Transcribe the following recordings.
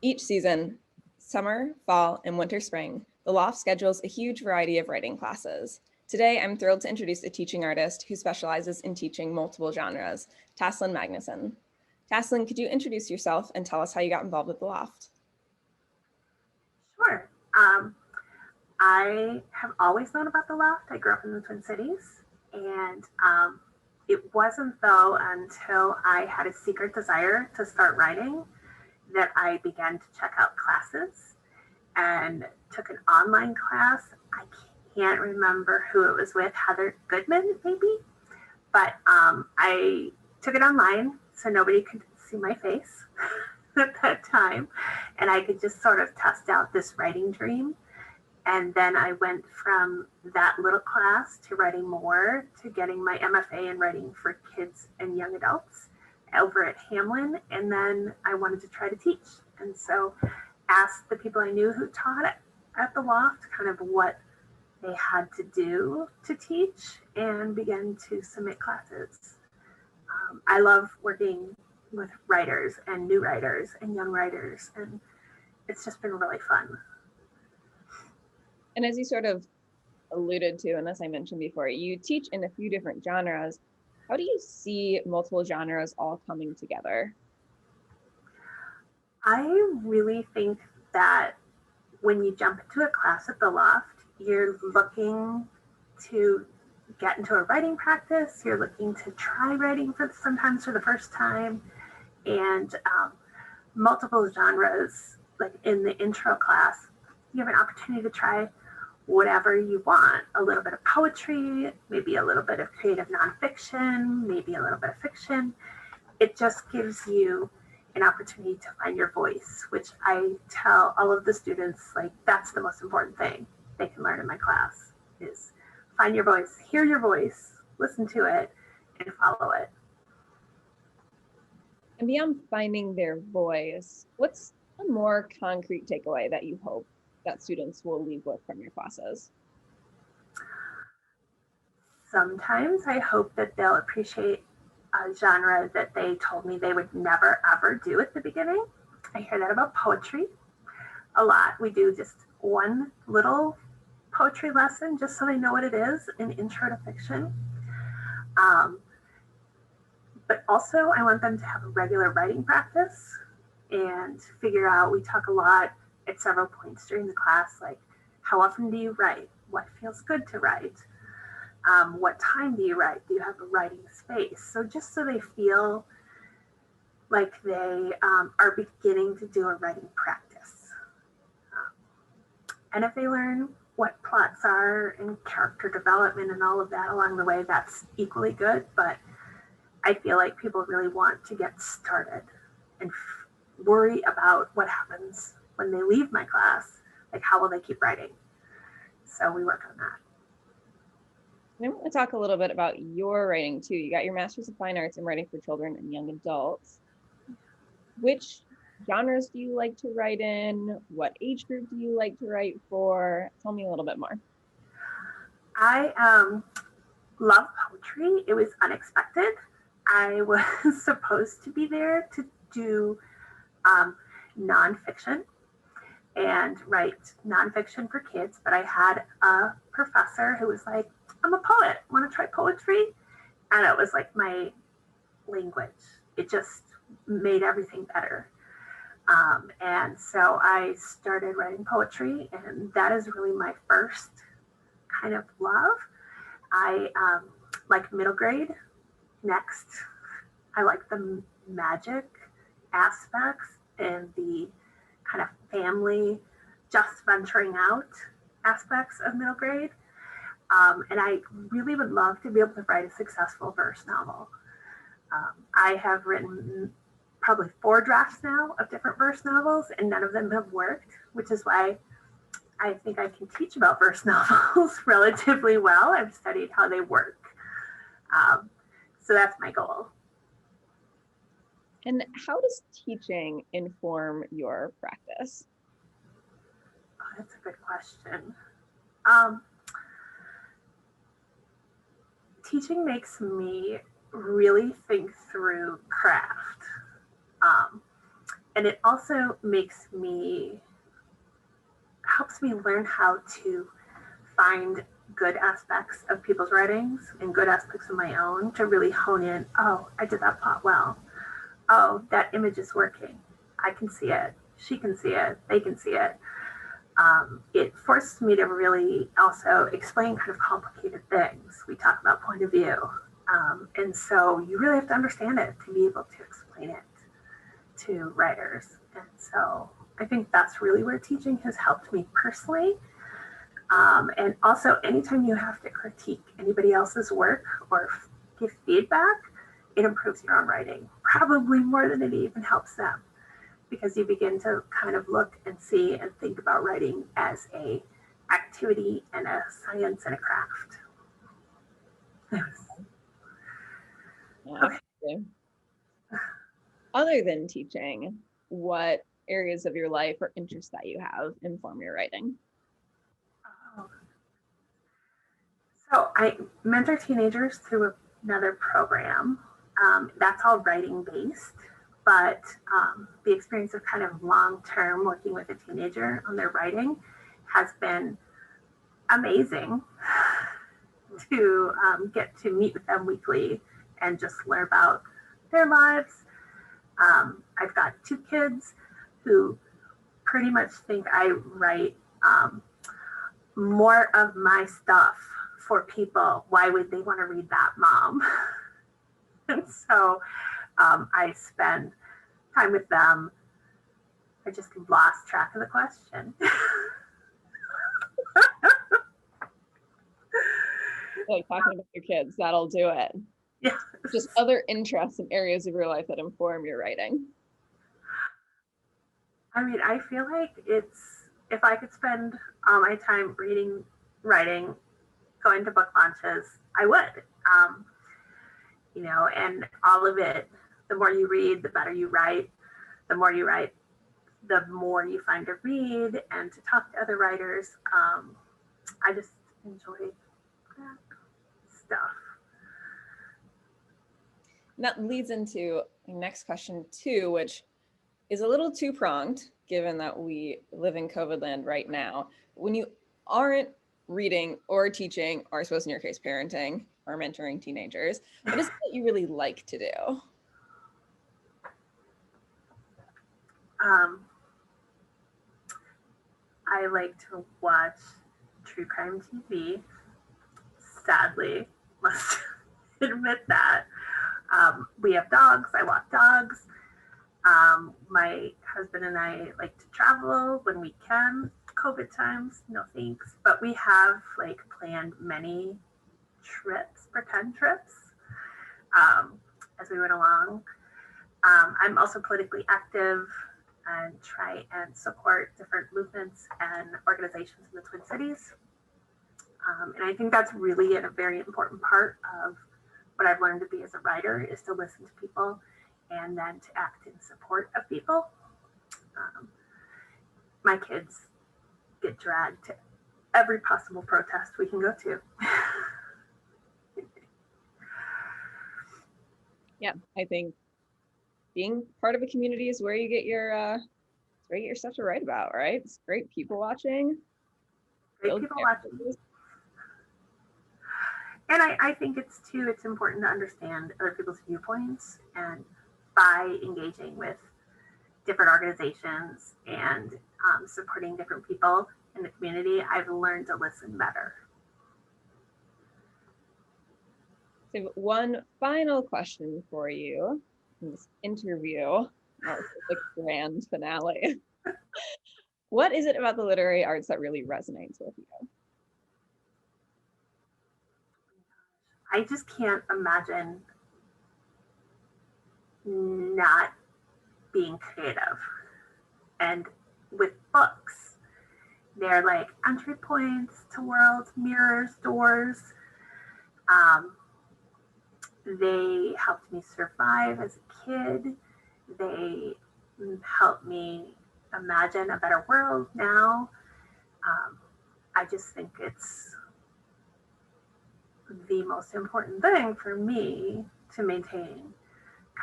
Each season, summer, fall, and winter, spring, the Loft schedules a huge variety of writing classes. Today, I'm thrilled to introduce a teaching artist who specializes in teaching multiple genres, Tasslyn Magnusson. Tasslyn, could you introduce yourself and tell us how you got involved with the Loft? Sure. I have always known about the Loft. I grew up in the Twin Cities, and it wasn't though until I had a secret desire to start writing that I began to check out classes and took an online class. I can't remember who it was with, Heather Goodman, maybe, but I took it online so nobody could see my face at that time, and I could just sort of test out this writing dream. And then I went from that little class to writing more, to getting my MFA in writing for kids and young adults over at Hamlin. And then I wanted to try to teach. And so asked the people I knew who taught at the Loft kind of what they had to do to teach, and began to submit classes. I love working with writers and new writers and young writers, and it's just been really fun. And as you sort of alluded to, and as I mentioned before, you teach in a few different genres. How do you see multiple genres all coming together? I really think that when you jump into a class at the Loft, you're looking to get into a writing practice, you're looking to try writing sometimes for the first time, and multiple genres. Like in the intro class, you have an opportunity to try whatever you want. A little bit of poetry, maybe a little bit of creative nonfiction, maybe a little bit of fiction. It just gives you an opportunity to find your voice, which I tell all of the students, like, that's the most important thing they can learn in my class, is find your voice, hear your voice, listen to it, and follow it. And beyond finding their voice, what's a more concrete takeaway that you hope that students will leave with from your classes? Sometimes I hope that they'll appreciate a genre that they told me they would never ever do at the beginning. I hear that about poetry a lot. We do just one little poetry lesson just so they know what it is, an intro to fiction. But also I want them to have a regular writing practice and figure out, we talk a lot at several points during the class, like, how often do you write? What feels good to write? What time do you write? Do you have a writing space? So just so they feel like they are beginning to do a writing practice. And if they learn what plots are and character development and all of that along the way, that's equally good. But I feel like people really want to get started and worry about what happens when they leave my class. Like, how will they keep writing? So we work on that. I want to talk a little bit about your writing too. You got your Master's of Fine Arts in Writing for Children and Young Adults. Which genres do you like to write in? What age group do you like to write for? Tell me a little bit more. I love poetry. It was unexpected. I was supposed to be there to do nonfiction and write nonfiction for kids, but I had a professor who was like, I'm a poet, want to try poetry? And it was like my language. It just made everything better. And so I started writing poetry, and that is really my first kind of love. I like middle grade. Next, I like the magic aspects and the kind of family just venturing out aspects of middle grade. And I really would love to be able to write a successful verse novel. I have written probably 4 drafts now of different verse novels, and none of them have worked, which is why I think I can teach about verse novels relatively well. I've studied how they work. So that's my goal. And how does teaching inform your practice? Oh, that's a good question. Teaching makes me really think through craft. And it also helps me learn how to find good aspects of people's writings and good aspects of my own to really hone in. Oh, I did that plot well. Oh, that image is working. I can see it. She can see it. They can see it. It forces me to really also explain kind of complicated things. We talk about point of view. And so you really have to understand it to be able to explain it to writers. And so I think that's really where teaching has helped me personally. And also, anytime you have to critique anybody else's work or give feedback, it improves your own writing, probably more than it even helps them, because you begin to kind of look and see and think about writing as a activity and a science and a craft. Yeah, okay. Other than teaching, what areas of your life or interests that you have inform your writing? So I mentor teenagers through another program. That's all writing based, but the experience of kind of long-term working with a teenager on their writing has been amazing to get to meet with them weekly and just learn about their lives. I've got 2 kids who pretty much think I write more of my stuff for people. Why would they want to read that, Mom? And so I spend time with them. I just lost track of the question. Like talking about your kids, that'll do it. Yeah. Just other interests and areas of your life that inform your writing. I mean, I feel like if I could spend all my time reading, writing, going to book launches, I would. And all of it, the more you read, the better you write. The more you write, the more you find to read and to talk to other writers. I just enjoy that stuff. And that leads into the next question too, which is a little two-pronged, given that we live in COVID land right now. When you aren't reading or teaching, or I suppose in your case, parenting or mentoring teenagers, what is it that you really like to do? I like to watch true crime TV. Sadly, must admit that. We have dogs. I walk dogs. My husband and I like to travel when we can. COVID times, no thanks. But we have planned many trips, pretend trips, as we went along. I'm also politically active and try and support different movements and organizations in the Twin Cities. And I think that's really a very important part of what I've learned to be as a writer, is to listen to people and then to act in support of people. My kids get dragged to every possible protest we can go to. Yeah, I think being part of a community is where you get your stuff to write about, right? It's great people watching. Great people watching. And I think it's important to understand other people's viewpoints, and by engaging with different organizations and supporting different people in the community, I've learned to listen better. So one final question for you in this interview, the grand finale. What is it about the literary arts that really resonates with you? I just can't imagine not being creative. And with books, they're like entry points to worlds, mirrors, doors. They helped me survive as a kid. They helped me imagine a better world now. I just think it's the most important thing for me to maintain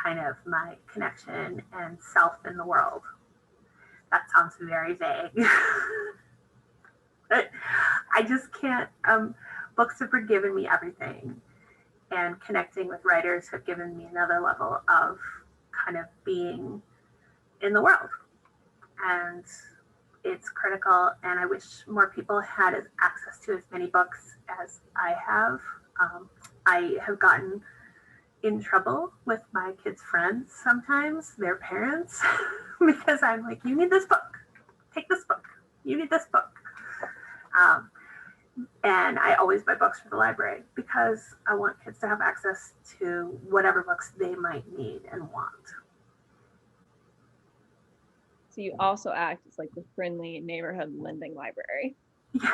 kind of my connection and self in the world. That sounds very vague. But I just can't, books have forgiven me everything. And connecting with writers have given me another level of kind of being in the world. And it's critical, and I wish more people had access to as many books as I have. I have gotten in trouble with my kids' friends sometimes, their parents, because I'm like, you need this book, take this book, you need this book. And I always buy books from the library because I want kids to have access to whatever books they might need and want. So you also act as like the friendly neighborhood lending library. Yeah.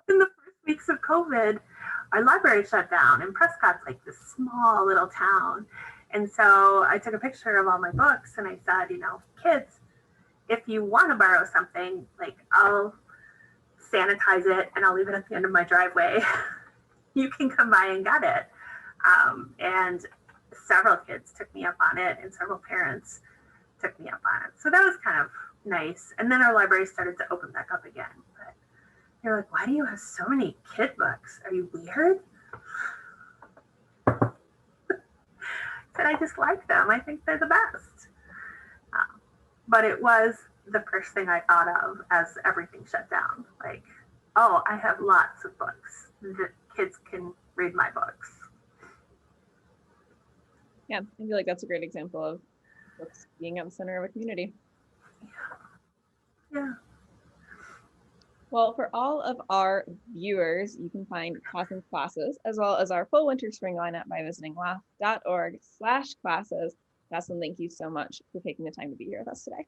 In the first weeks of COVID, our library shut down, and Prescott's like this small little town. And so I took a picture of all my books and I said, you know, kids, if you want to borrow something, like I'll sanitize it and I'll leave it at the end of my driveway. You can come by and get it. And several kids took me up on it, and several parents took me up on it. So that was kind of nice. And then our library started to open back up again. But they're like, why do you have so many kid books? Are you weird? Said I just like them. I think they're the best. But it was the first thing I thought of as everything shut down. Like, oh, I have lots of books. The kids can read my books. Yeah, I feel like that's a great example of books being at the center of a community. Yeah. Well, for all of our viewers, you can find Tasslyn's classes as well as our full winter spring lineup by visiting loft.org/classes. Tasslyn, thank you so much for taking the time to be here with us today.